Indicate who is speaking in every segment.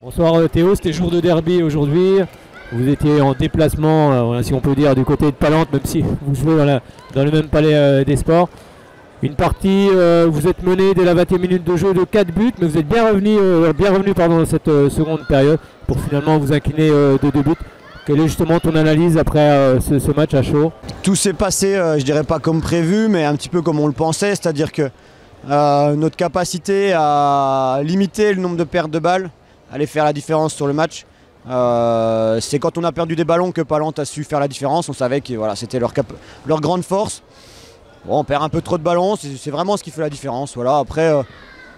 Speaker 1: Bonsoir Théo, c'était jour de derby aujourd'hui. Vous étiez en déplacement, si on peut dire, du côté de Palente, même si vous jouez dans le même palais des sports. Une partie, vous êtes mené dès la 20e minute de jeu de 4 buts, mais vous êtes bien revenu dans cette seconde période pour finalement vous incliner de 2 buts. Quelle est justement ton analyse après ce match à chaud?
Speaker 2: Tout s'est passé, je dirais pas comme prévu, mais un petit peu comme on le pensait, c'est-à-dire que notre capacité à limiter le nombre de pertes de balles allait faire la différence sur le match. C'est quand on a perdu des ballons que Palente a su faire la différence. On savait que voilà, c'était leur grande force. Bon, on perd un peu trop de ballons, c'est vraiment ce qui fait la différence. Voilà. Après,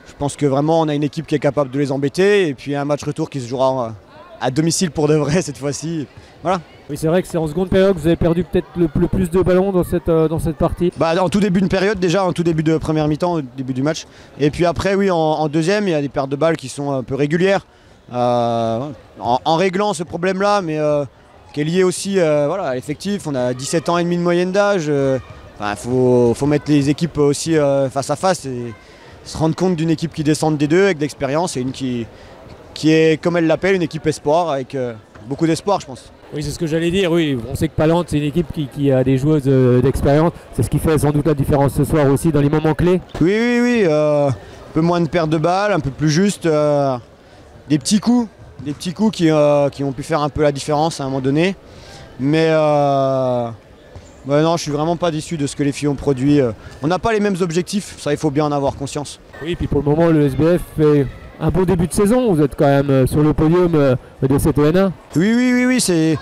Speaker 2: je pense que vraiment on a une équipe qui est capable de les embêter. Et puis un match retour qui se jouera à domicile pour de vrai cette fois-ci. Voilà.
Speaker 1: Oui, c'est vrai que c'est en seconde période que vous avez perdu peut-être le plus de ballons dans cette partie.
Speaker 2: En tout début de période déjà, en tout début de première mi-temps, au début du match. Et puis après, oui, en deuxième, il y a des pertes de balles qui sont un peu régulières. En réglant ce problème-là, mais qui est lié aussi à l'effectif. On a 17 ans et demi de moyenne d'âge. Faut mettre les équipes aussi face à face et se rendre compte d'une équipe qui descend des deux avec de l'expérience et une qui est, comme elle l'appelle, une équipe espoir avec beaucoup d'espoir, je pense.
Speaker 1: Oui, c'est ce que j'allais dire. Oui, on sait que Palente, c'est une équipe qui a des joueuses d'expérience. C'est ce qui fait sans doute la différence ce soir aussi dans les moments clés.
Speaker 2: Oui. Un peu moins de pertes de balles, un peu plus juste. Des petits coups qui ont pu faire un peu la différence à un moment donné. Mais non, je suis vraiment pas déçu de ce que les filles ont produit. On n'a pas les mêmes objectifs, ça il faut bien en avoir conscience.
Speaker 1: Oui, puis pour le moment, le SBF fait un beau début de saison. Vous êtes quand même sur le podium de cette ENA.
Speaker 2: Oui,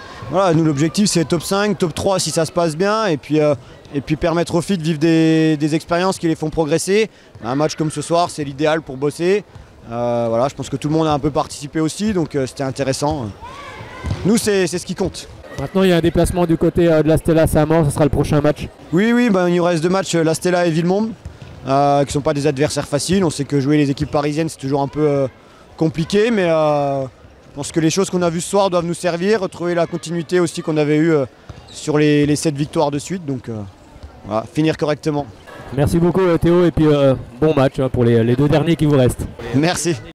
Speaker 2: nous l'objectif c'est top 5, top 3 si ça se passe bien. Et puis permettre aux filles de vivre des expériences qui les font progresser. Un match comme ce soir, c'est l'idéal pour bosser. Je pense que tout le monde a un peu participé aussi, donc c'était intéressant. Nous, c'est ce qui compte.
Speaker 1: Maintenant, il y a un déplacement du côté de la Stella Saint-Maur, ce sera le prochain match.
Speaker 2: Oui, il nous reste 2 matchs, la Stella et Villemomble, qui ne sont pas des adversaires faciles. On sait que jouer les équipes parisiennes, c'est toujours un peu compliqué, mais je pense que les choses qu'on a vues ce soir doivent nous servir, retrouver la continuité aussi qu'on avait eue sur les 7 victoires de suite, donc finir correctement.
Speaker 1: Merci beaucoup Théo, et puis bon match pour les 2 derniers qui vous restent.
Speaker 2: Merci.